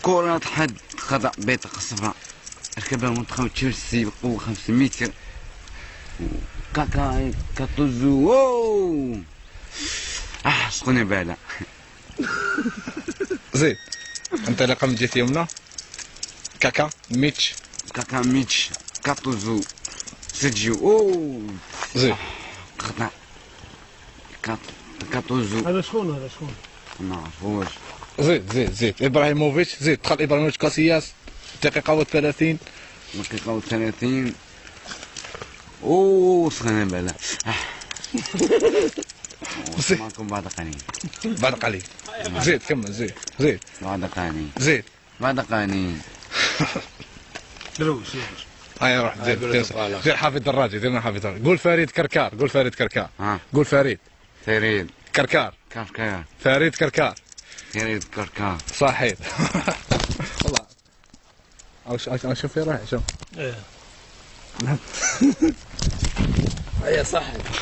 كرة حد خطأ بيطاقة صفراء، ركبها منتخب تشيلسي بقوة 5 متر، كاكا كاتوزو اوه سخونة بالا. زيد انطلاقة من جهة يمنى، كاكا ميتش كاتوزو سيرجيو اوه زيد خطأ كاتوزو. هذا شكون ما نعرفوش. زيد ابراهيموفيتش، زيد دخل ابراهيموفيتش كاسياس دقيقة و30. دقيقة و30 اوه سخونة بالا. معكم بعد قليل. بعد قليل. زيد كمل. زيد بعد قليل. زيد بعد قليل. دروش هيا روح دير حافظ دراجي، دير لنا حافظ دراجي. قول فريد كركار، قول فريد كركار. قول فريد كركار. فريد كركار. فريد كركار. صحيح. والله شوف في رايح شوف. ايه هيا صحيح.